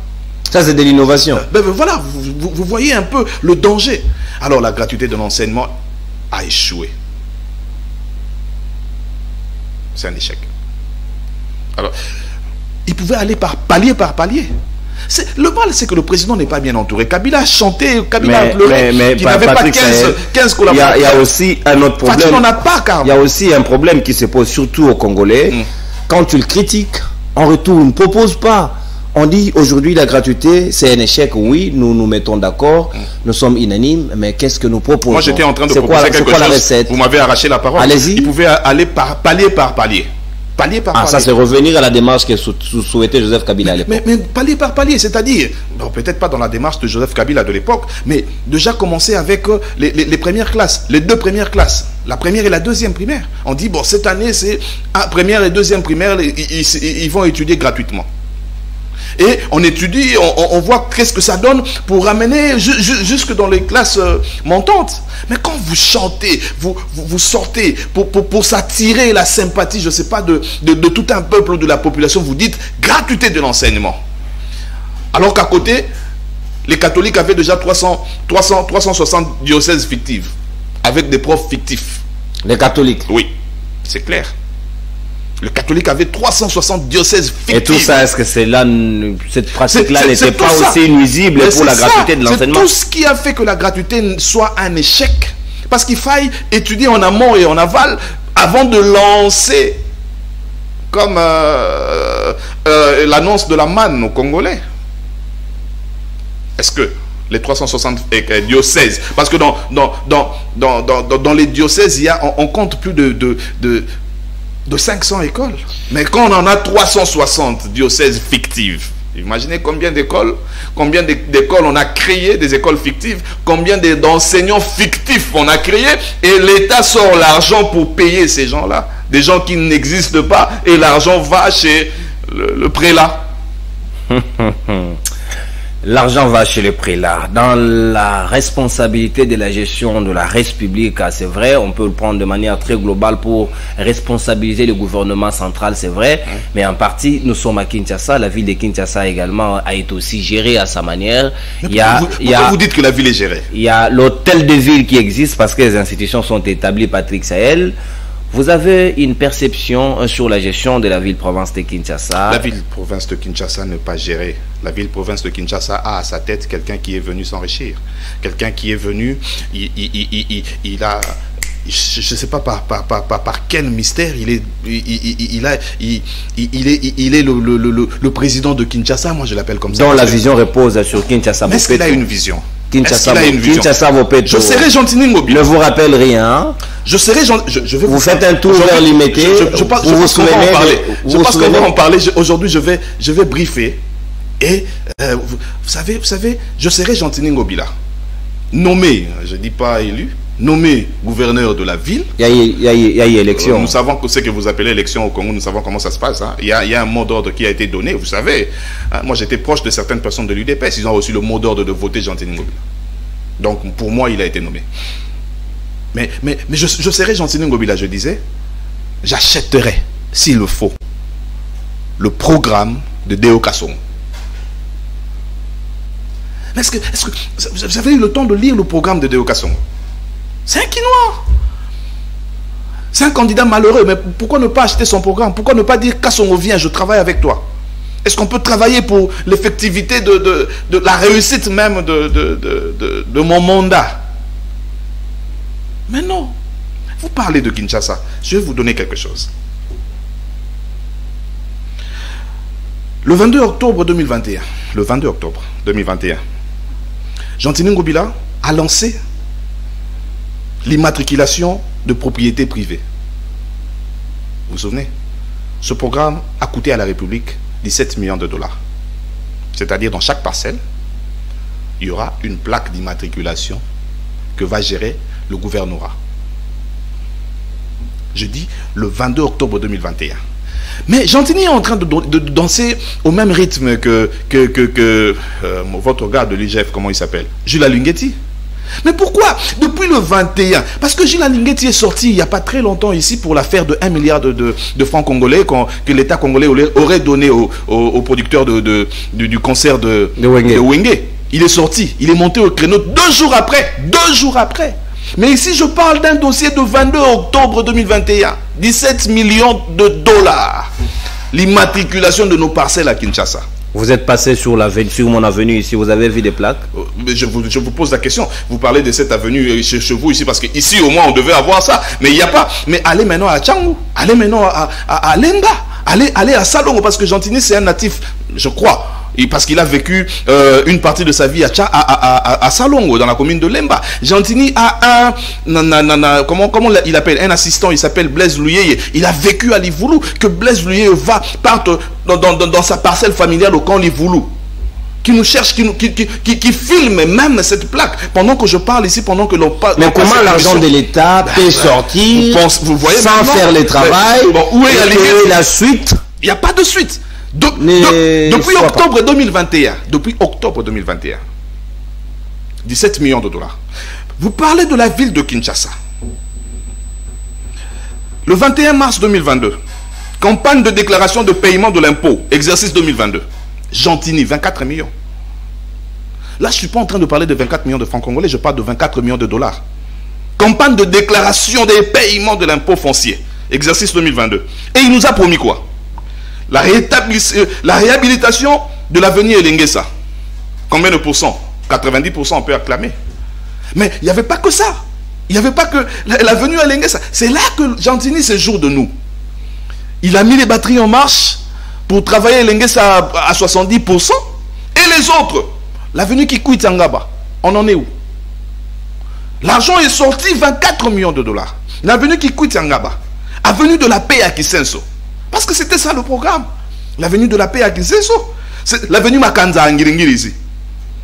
Ça, c'est de l'innovation. Voilà, vous voyez un peu le danger. Alors, la gratuité de l'enseignement a échoué. C'est un échec. Alors, il pouvait aller palier par palier. Le mal, c'est que le président n'est pas bien entouré. Kabila a chanté, Kabila a pleuré, qu'il n'avait pas 15 collaborateurs. Il y a aussi un autre problème. Fatih n'en a pas, car... Il y a aussi un problème qui se pose surtout aux Congolais. Quand tu le critiques, en retour, on ne propose pas. On dit aujourd'hui la gratuité, c'est un échec. Oui, nous nous mettons d'accord, nous sommes unanimes, mais qu'est-ce que nous proposons? Moi, j'étais en train de proposer quelque chose. Vous m'avez arraché la parole. Allez-y. Il pouvait aller palier par palier. Palier par palier. Ça c'est revenir à la démarche que souhaitait Joseph Kabila à l'époque. Mais palier par palier, c'est-à-dire, bon, peut-être pas dans la démarche de Joseph Kabila de l'époque, mais déjà commencer avec les premières classes, les 2 premières classes, la première et la deuxième primaire. On dit, bon, cette année, c'est première et deuxième primaire, ils vont étudier gratuitement. Et on étudie, on voit qu'est-ce que ça donne pour ramener jusque dans les classes montantes. Mais quand vous chantez, vous sortez pour s'attirer la sympathie, je ne sais pas, de tout un peuple ou de la population, vous dites gratuité de l'enseignement. Alors qu'à côté, les catholiques avaient déjà 360 diocèses fictifs, avec des profs fictifs. Les catholiques? Oui, c'est clair. Le catholique avait 360 diocèses fictifs. Et tout ça, est-ce que cette pratique-là n'était pas aussi nuisible pour la gratuité de l'enseignement? C'est tout ce qui a fait que la gratuité soit un échec. Parce qu'il faille étudier en amont et en aval avant de lancer, comme l'annonce de la manne aux Congolais. Est-ce que les 360 diocèses, parce que dans les diocèses, on compte plus de 500 écoles. Mais quand on en a 360 diocèses fictives, imaginez combien d'écoles on a créé, des écoles fictives, combien d'enseignants fictifs on a créé, et l'État sort l'argent pour payer ces gens-là, des gens qui n'existent pas, et l'argent va chez le prélat. L'argent va chez le prélat. Dans la responsabilité de la gestion de la République, c'est vrai, on peut le prendre de manière très globale pour responsabiliser le gouvernement central, c'est vrai, mais en partie, nous sommes à Kinshasa, la ville de Kinshasa également a été aussi gérée à sa manière. Pourquoi vous dites que la ville est gérée? Il y a l'hôtel de ville qui existe parce que les institutions sont établies, Patrick Sahel. Vous avez une perception sur la gestion de la ville-province de Kinshasa? La ville-province de Kinshasa n'est pas gérée. La ville-province de Kinshasa a à sa tête quelqu'un qui est venu s'enrichir. Quelqu'un qui est venu, il a... Je ne sais pas par quel mystère il est le président de Kinshasa, moi je l'appelle comme ça. Dont la vision repose sur Kinshasa. Mais est-ce qu'il a une vision? Kinshasa Bopeto. Je serai Gentini Ngobila. Ne vous rappelle rien. Je vais vous faites un tour vers l'Imété. Je pense qu'on va en parler. Aujourd'hui, je vais briefer. Et vous savez, je serai Gentini Ngobila. Nommé, je ne dis pas élu, nommé gouverneur de la ville. Il y a élection. Nous savons ce que vous appelez élection au Congo, nous savons comment ça se passe. Hein. Il y a un mot d'ordre qui a été donné, vous savez. Hein, moi, j'étais proche de certaines personnes de l'UDPS, ils ont reçu le mot d'ordre de voter Gentini Ngobila. Donc, pour moi, il a été nommé. Mais je serai Gentini Ngobila, je disais, j'achèterai, s'il le faut, le programme de Deo Kasongo. Est-ce que vous avez eu le temps de lire le programme de Deo Kasongo? C'est un Quinois. C'est un candidat malheureux, mais pourquoi ne pas acheter son programme? Pourquoi ne pas dire Kasongo, viens, je travaille avec toi? Est-ce qu'on peut travailler pour l'effectivité de la réussite même de mon mandat? Mais non. Vous parlez de Kinshasa. Je vais vous donner quelque chose. Le 22 octobre 2021, Gentini Ngobila a lancé l'immatriculation de propriété privée. Vous vous souvenez? Ce programme a coûté à la République 17 millions de dollars. C'est-à-dire dans chaque parcelle, il y aura une plaque d'immatriculation que va gérer le gouvernorat. Je dis le 22 octobre 2021. Mais Gentilly est en train de danser au même rythme que votre gars de l'IGF, comment il s'appelle? Jules Alinghetti. Mais pourquoi? Depuis le 21, parce que Jules Alinghetti est sorti il n'y a pas très longtemps ici pour l'affaire de 1 milliard de francs congolais que l'État congolais aurait donné aux producteurs du concert de Wenge. Il est sorti, il est monté au créneau 2 jours après. 2 jours après. Mais ici, je parle d'un dossier de 22 octobre 2021. 17 millions de dollars. L'immatriculation de nos parcelles à Kinshasa. Vous êtes passé sur mon avenue ici, vous avez vu des plaques? Je vous pose la question. Vous parlez de cette avenue chez vous ici, parce qu'ici au moins on devait avoir ça, mais il n'y a pas. Mais allez maintenant à Tchangou, allez maintenant à Lemba, allez à Salongo, parce que Gentilly c'est un natif, je crois, parce qu'il a vécu une partie de sa vie à Salongo, dans la commune de Lemba. Gentilly a comment il appelle, un assistant, il s'appelle Blaise Louyeye. Il a vécu à Livoulou, que Blaise Louyeye parte dans sa parcelle familiale au camp Livoulou, qui nous cherche, qui filme même cette plaque, pendant que je parle ici, pendant que l'on parle. Mais comment l'argent de l'État peut sortir vous voyez, sans faire le travail? Où est la suite? Il n'y a pas de suite. Depuis octobre 2021, 17 millions de dollars. Vous parlez de la ville de Kinshasa. Le 21 mars 2022, campagne de déclaration de paiement de l'impôt, exercice 2022. Gentilly, 24 millions. Là, je ne suis pas en train de parler de 24 millions de francs congolais, je parle de 24 millions de dollars. Campagne de déclaration des paiements de l'impôt foncier, exercice 2022. Et il nous a promis quoi? La réhabilitation de l'avenue Elengesa. Combien de pourcents? 90% on peut acclamer. Mais il n'y avait pas que ça. Il n'y avait pas que l'avenue Elengesa. C'est là que Gentilly se joue de nous. Il a mis les batteries en marche pour travailler Elengesa à 70%. Et les autres, l'avenue Kikwit-Ngaba, on en est où? L'argent est sorti, 24 millions de dollars. L'avenue Kikwit-Ngaba, avenue de la paix à Kisenso. Parce que c'était ça le programme. L'avenue de la paix à Kinshasa. L'avenue Makanza à Ngiringiri ici.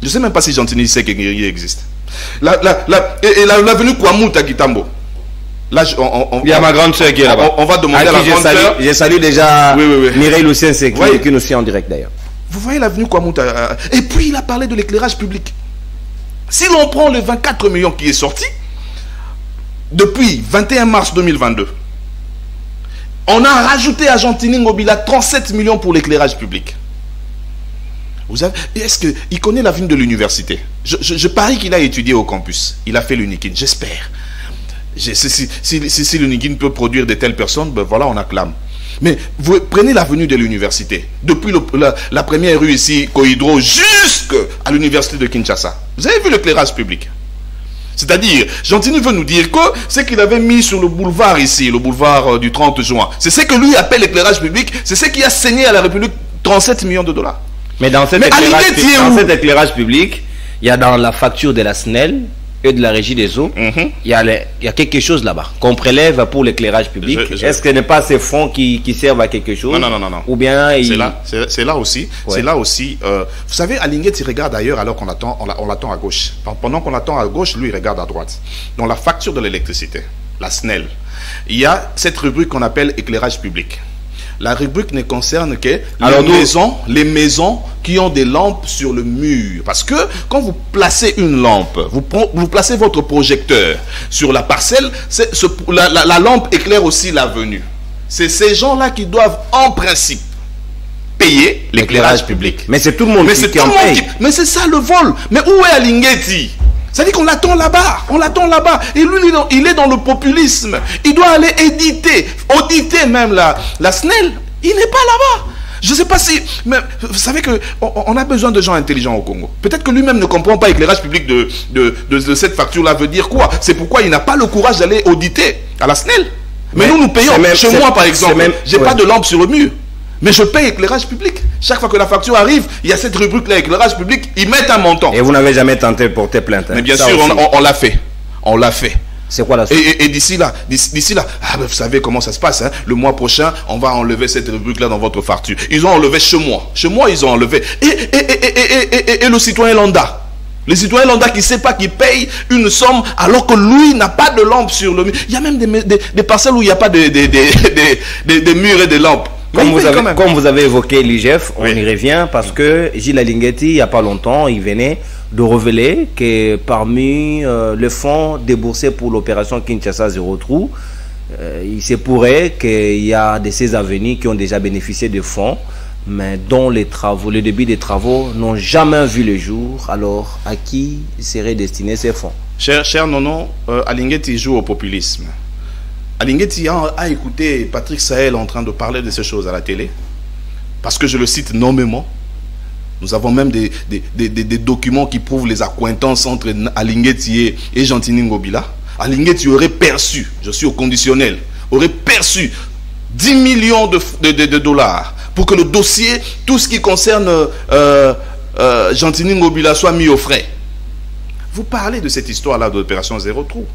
Je ne sais même pas si Gentilly sait que Ngiringiri existe. L'avenue Kouamout à Kitambo. Là, il y a ma grande soeur qui est là-bas. On va demander à la grande soeur. Je salue déjà Mireille Lucien qui nous suit en direct d'ailleurs. Vous voyez l'avenue Kouamout. Et puis il a parlé de l'éclairage public. Si l'on prend les 24 millions qui est sorti, depuis 21 mars 2022, on a rajouté à Gentilly Ngobila 37 millions pour l'éclairage public. Est-ce qu'il connaît l'avenue de l'université? Je parie qu'il a étudié au campus. Il a fait l'UNIKIN, j'espère. Si l'UNIKIN peut produire de telles personnes, ben voilà, on acclame. Mais vous prenez l'avenue de l'université. Depuis la première rue ici, Koidro, jusqu'à l'université de Kinshasa. Vous avez vu l'éclairage public? C'est-à-dire, Gentilly veut nous dire que ce qu'il avait mis sur le boulevard ici, le boulevard du 30 juin, c'est ce que lui appelle l'éclairage public, c'est ce qui a saigné à la République 37 millions de dollars. Mais dans cet éclairage public, il y a dans la facture de la SNEL et de la régie des eaux, il y a quelque chose là-bas qu'on prélève pour l'éclairage public. Est-ce que ce n'est pas ces fonds qui servent à quelque chose? Non. Ou bien c'est là aussi. Ouais. C'est là aussi. Vous savez, Alinghetti regarde ailleurs alors qu'on l'attend, on l'attend à gauche. Pendant qu'on l'attend à gauche, lui il regarde à droite. Dans la facture de l'électricité, la SNEL, il y a cette rubrique qu'on appelle éclairage public. La rubrique ne concerne que les maisons qui ont des lampes sur le mur. Parce que quand vous placez une lampe, vous placez votre projecteur sur la parcelle, la lampe éclaire aussi l'avenue. C'est ces gens-là qui doivent en principe payer l'éclairage public. Mais c'est tout le monde qui en paye. Mais c'est ça le vol. Mais où est Alinghetti? Ça dit qu'on l'attend là-bas, Et lui, il est dans le populisme. Il doit aller auditer même la SNEL. Il n'est pas là-bas. Je ne sais pas si... Mais vous savez qu'on a besoin de gens intelligents au Congo. Peut-être que lui-même ne comprend pas l'éclairage public de cette facture-là veut dire quoi. C'est pourquoi il n'a pas le courage d'aller auditer à la SNEL. Mais nous payons. Chez moi, par exemple, j'ai pas de lampe sur le mur. Mais je paye éclairage public. Chaque fois que la facture arrive, il y a cette rubrique-là, éclairage public, ils mettent un montant. Et vous n'avez jamais tenté de porter plainte? Mais bien sûr, on l'a fait. On l'a fait. C'est quoi la suite? Et d'ici là, vous savez comment ça se passe, hein? Le mois prochain, on va enlever cette rubrique-là dans votre facture. Ils ont enlevé chez moi. Chez moi, ils ont enlevé. Et le citoyen lambda. Le citoyen lambda qui ne sait pas qu'il paye une somme alors que lui n'a pas de lampe sur le mur. Il y a même des parcelles où il n'y a pas de murs et de lampes. Comme vous avez évoqué l'IGF, on y revient parce que Gilles Alinghetti, il n'y a pas longtemps, il venait de révéler que parmi les fonds déboursés pour l'opération Kinshasa Zéro Trou, il se pourrait qu'il y a de ces avenues qui ont déjà bénéficié de fonds, mais dont les début des travaux n'ont jamais vu le jour. Alors, à qui seraient destinés ces fonds? Cher Nono, Alinghetti joue au populisme. Alinghetti a écouté Patrick Sahel en train de parler de ces choses à la télé, parce que je le cite nommément. Nous avons même des documents qui prouvent les accointances entre Alinghetti et Gentini Ngobila. Alinghetti aurait perçu, je suis au conditionnel, aurait perçu 10 millions de dollars pour que le dossier, tout ce qui concerne Gentini Ngobila soit mis au frais. Vous parlez de cette histoire-là d'opération Zéro Trou.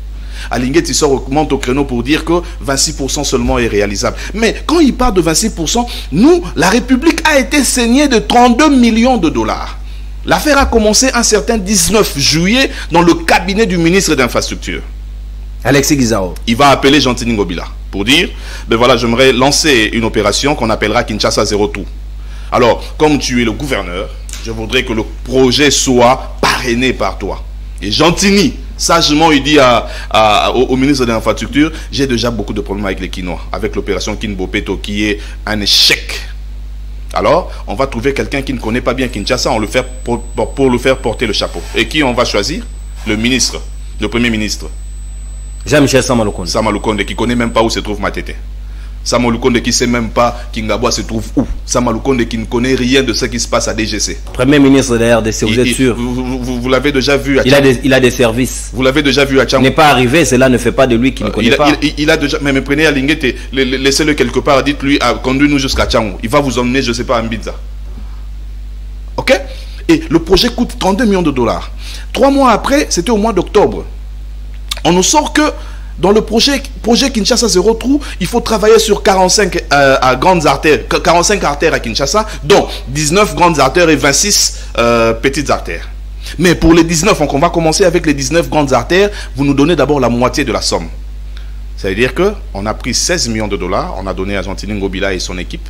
Alinghetti monte au créneau pour dire que 26% seulement est réalisable. Mais quand il parle de 26%, nous, la République a été saignée de 32 millions de dollars. L'affaire a commencé un certain 19 juillet dans le cabinet du ministre d'Infrastructure. Alexis Guizao. Il va appeler Gentini Ngobila pour dire, ben voilà, j'aimerais lancer une opération qu'on appellera Kinshasa Zéro Trou. Alors, comme tu es le gouverneur, je voudrais que le projet soit parrainé par toi. Et Gentini, sagement, il dit au ministre de l'Infrastructure, j'ai déjà beaucoup de problèmes avec les Quinois, avec l'opération Kinbopeto qui est un échec. Alors, on va trouver quelqu'un qui ne connaît pas bien Kinshasa pour le faire porter le chapeau. Et qui on va choisir? Le ministre, le premier ministre. Jean-Michel Samalukonde. Samalukonde, qui ne connaît même pas où se trouve Matete. Samalukonde qui ne sait même pas Kingabwa se trouve où. Samalukonde qui ne connaît rien de ce qui se passe à DGC. Premier ministre de la RDC, vous êtes sûr? Vous l'avez déjà vu à Tchangou. Il a des services. Vous l'avez déjà vu à Tchangou. Il n'est pas arrivé, cela ne fait pas de lui qui ne connaît pas. Il a déjà, mais prenez Alinghetti, laissez-le quelque part, dites-lui, conduis-nous jusqu'à Tchangou. Il va vous emmener, je ne sais pas, à Mbidza. Ok? Et le projet coûte 32 millions de dollars. 3 mois après, c'était au mois d'octobre. On nous sort que dans le projet Kinshasa Zéro Trou, il faut travailler sur 45 grandes artères, 45 artères à Kinshasa, dont 19 grandes artères et 26 petites artères. Mais pour les 19, donc on va commencer avec les 19 grandes artères, vous nous donnez d'abord la moitié de la somme. Ça veut dire qu'on a pris 16 millions de dollars, on a donné à Gentini Ngobila et son équipe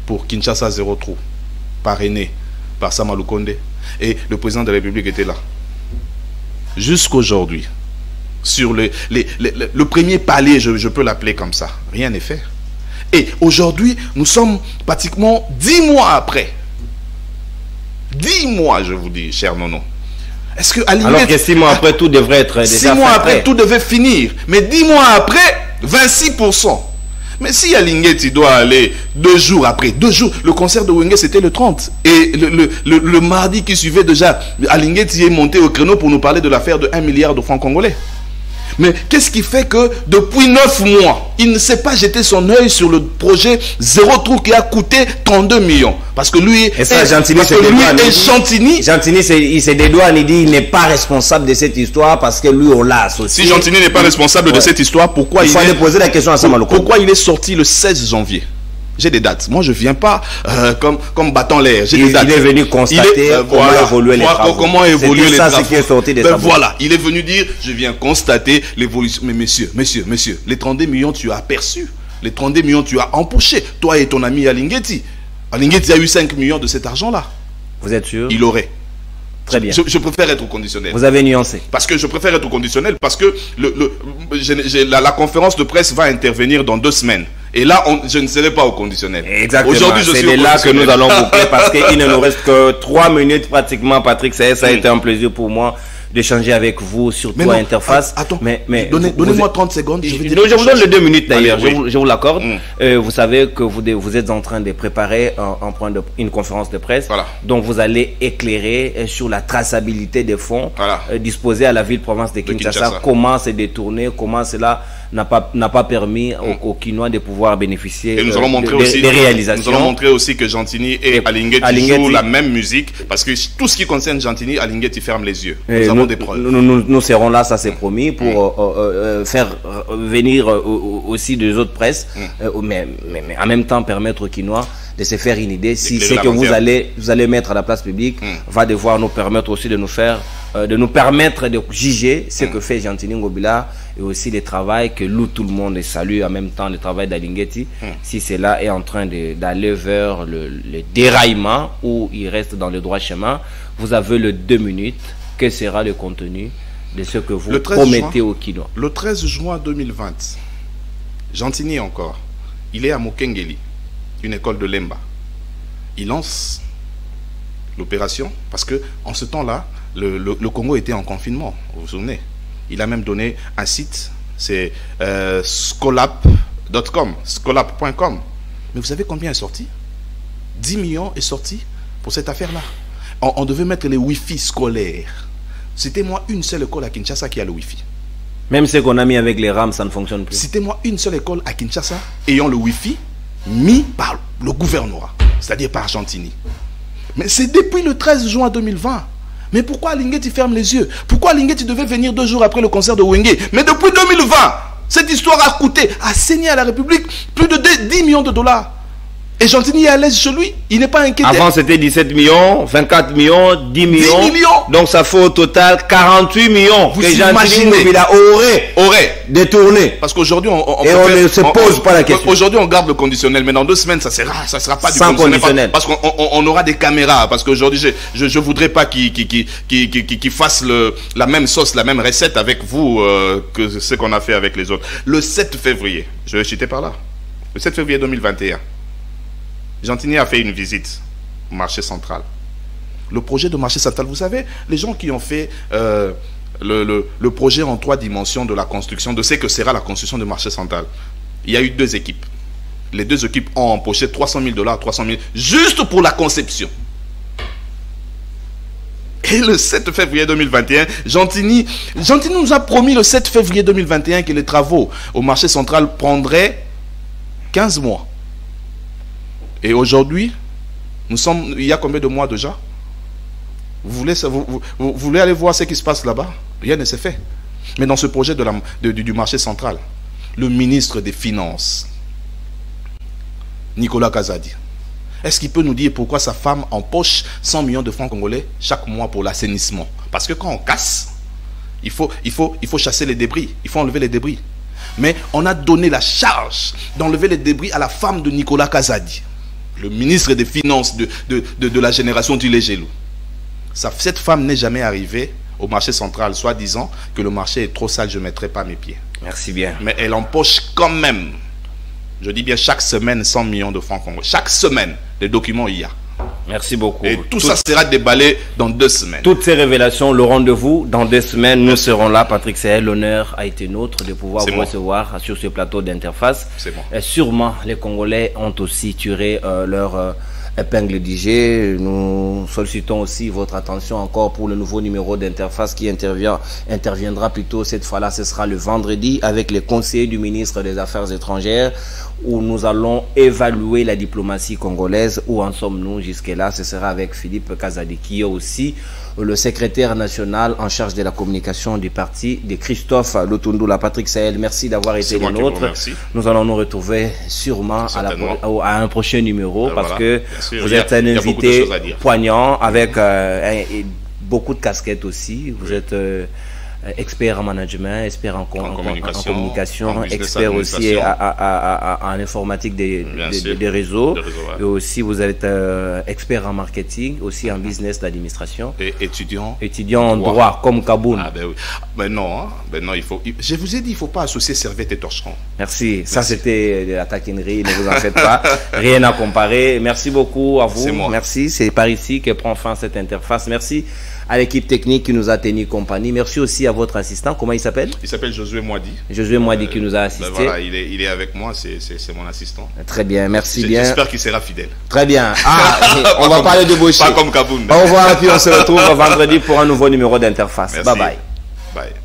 pour Kinshasa Zéro Trou, parrainé par Samalukonde. Et le président de la République était là. Jusqu'aujourd'hui, sur le premier palier, je peux l'appeler comme ça, rien n'est fait. Et aujourd'hui, nous sommes pratiquement 10 mois après. 10 mois, je vous dis, cher Nono. Est-ce que alors que 6 mois après, tout devrait être déjà 6 mois après, tout devait finir. Mais 10 mois après, 26%. Mais si Alinghetti doit aller 2 jours après, 2 jours, le concert de Wenge c'était le 30. Et le mardi qui suivait déjà, Alinghetti est monté au créneau pour nous parler de l'affaire de 1 milliard de francs congolais. Mais qu'est-ce qui fait que depuis 9 mois, il ne s'est pas jeté son œil sur le projet Zéro Trou qui a coûté 32 millions? Parce que lui, Gentini, il se dédouane, il dit il n'est pas responsable de cette histoire parce que lui, on l'a associé. Si Gentini n'est pas responsable de cette histoire, pourquoi il est poser la question à Samalukonde. Pourquoi il est sorti le 16 janvier? J'ai des dates. Moi, je ne viens pas comme battant l'air. Il est venu constater comment évoluer les travaux. Comment évoluer les travaux. C'est ça qui est sorti des voilà, il est venu dire, je viens constater l'évolution. Mais messieurs, les 32 millions, tu as perçu. Les 32 millions, tu as empoché. Toi et ton ami Alinghetti. Alinghetti a eu 5 millions de cet argent-là. Vous êtes sûr? Il aurait. Très bien. Je préfère être au conditionnel. Vous avez nuancé. Parce que je préfère être au conditionnel parce que la conférence de presse va intervenir dans 2 semaines. Et là, je ne serai pas au conditionnel. Exactement. Aujourd'hui, je suis au là que nous allons boucler parce qu'il ne nous reste que 3 minutes pratiquement, Patrick. Ça a été un plaisir pour moi d'échanger avec vous, surtout à Interface. Attends, mais donnez-moi 30 secondes. Je vous donne les 2 minutes d'ailleurs, je vous l'accorde. Vous savez que vous êtes en train de préparer une conférence de presse. Voilà. Donc vous allez éclairer sur la traçabilité des fonds disposés à la ville-province de Kinshasa. Comment c'est détourné, comment cela n'a pas permis aux Quinois de pouvoir bénéficier et nous allons montrer des réalisations. Nous allons montrer aussi que Gentini et Alinghetti jouent la même musique parce que tout ce qui concerne Gentini, Alinghetti ferme les yeux. avons des preuves. Nous serons là, ça c'est promis, pour faire venir aussi des autres presses, mais en même temps permettre aux Kinois de se faire une idée si c'est que vous allez mettre à la place publique va devoir nous permettre aussi de nous permettre de juger ce que fait Gentini Ngobila et aussi le travail que nous tout le monde salue en même temps, le travail d'Alingueti, si cela est en train d'aller vers le déraillement ou il reste dans le droit chemin. Vous avez le 2 minutes. Que sera le contenu de ce que vous promettez au Kinois? Le 13 juin 2020, Gentini encore, il est à Mokengeli, une école de Lemba. Il lance l'opération parce que en ce temps-là, le Congo était en confinement, vous vous souvenez. Il a même donné un site, c'est scolap.com, scolap.com. Mais vous savez combien est sorti? 10 millions est sorti pour cette affaire-là. On devait mettre les Wi-Fi scolaires. C'était moi une seule école à Kinshasa qui a le Wi-Fi. Même ce qu'on a mis avec les RAM, ça ne fonctionne plus. C'était moi une seule école à Kinshasa ayant le Wi-Fi mis par le gouvernorat, c'est-à-dire par Gentini. Mais c'est depuis le 13 juin 2020. Mais pourquoi Alingueti ferme les yeux? Pourquoi Alingueti devait venir 2 jours après le concert de Wenge? Mais depuis 2020, cette histoire a coûté, a saigné à la République plus de 10 millions de dollars. Et Gentini est à l'aise chez lui, il n'est pas inquiété. Avant c'était 17 millions, 24 millions, 10 millions. 10 millions. Donc ça fait au total 48 millions Vous que imaginez, Gentini aurait détourné. Parce qu'aujourd'hui on ne se pose pas la question. Aujourd'hui on garde le conditionnel, mais dans 2 semaines ça sera pas du sans conditionnel. Parce qu'on aura des caméras. Parce qu'aujourd'hui je voudrais pas qu'ils fassent la même sauce, la même recette avec vous que ce qu'on a fait avec les autres. Le 7 février, je vais citer par là. Le 7 février 2021. Gentini a fait une visite au marché central. Le projet de marché central, vous savez, les gens qui ont fait le projet en 3 dimensions de la construction, de ce que sera la construction du marché central, il y a eu 2 équipes. Les 2 équipes ont empoché 300 000 $, 300 000, juste pour la conception. Et le 7 février 2021, Gentini nous a promis le 7 février 2021 que les travaux au marché central prendraient 15 mois. Et aujourd'hui, il y a combien de mois déjà? Vous voulez aller voir ce qui se passe là-bas? Rien ne s'est fait. Mais dans ce projet du marché central, le ministre des Finances, Nicolas Kazadi, est-ce qu'il peut nous dire pourquoi sa femme empoche 100 millions de francs congolais chaque mois pour l'assainissement? Parce que quand on casse, il faut chasser les débris, il faut enlever les débris. Mais on a donné la charge d'enlever les débris à la femme de Nicolas Kazadi, le ministre des Finances de la génération du Légelou. Cette femme n'est jamais arrivée au marché central, soit disant que le marché est trop sale, je ne mettrai pas mes pieds. Merci bien. Mais elle empoche quand même, je dis bien chaque semaine, 100 millions de francs congolais. Chaque semaine, les documents il y a. Merci beaucoup. Et tout ça sera déballé dans 2 semaines. Toutes ces révélations, le rendez-vous dans 2 semaines. Nous serons là. Patrick Sahel, l'honneur a été nôtre de pouvoir vous recevoir sur ce plateau d'interface. Sûrement, les Congolais ont aussi tiré leur épingle du jeu. Nous sollicitons aussi votre attention encore pour le nouveau numéro d'interface qui interviendra plutôt cette fois-là. Ce sera le vendredi avec les conseillers du ministre des Affaires étrangères, où nous allons évaluer la diplomatie congolaise. Où en sommes-nous jusque-là? Ce sera avec Philippe Kazadi, qui est aussi le secrétaire national en charge de la communication du parti de Christophe Lutundula. Patrick Sahel, merci d'avoir été le nôtre. Nous allons nous retrouver sûrement à un prochain numéro, parce que vous êtes un invité poignant avec beaucoup de casquettes aussi. Vous êtes expert en management, expert en communication, expert aussi en informatique des réseaux. Et aussi vous êtes expert en marketing, aussi en business d'administration. Et étudiant en droit comme Kaboun. Ah ben oui. Ben non, hein. Ben non, je vous ai dit, il ne faut pas associer serviette et torcheron. Merci. Ça c'était de la taquinerie, ne vous en faites pas. Rien à comparer. Merci beaucoup à vous. Merci. C'est par ici que prend fin cette interface. Merci à l'équipe technique qui nous a tenu compagnie. Merci aussi à votre assistant. Comment il s'appelle? Il s'appelle Josué Moadi. Josué Moadi qui nous a assisté. Ben voilà, il est avec moi, c'est mon assistant. Très bien, merci bien. J'espère qu'il sera fidèle. Très bien. Ah, on va parler de Boshi. Pas comme Kaboun. Au revoir et puis on se retrouve vendredi pour un nouveau numéro d'interface. Bye bye. Bye.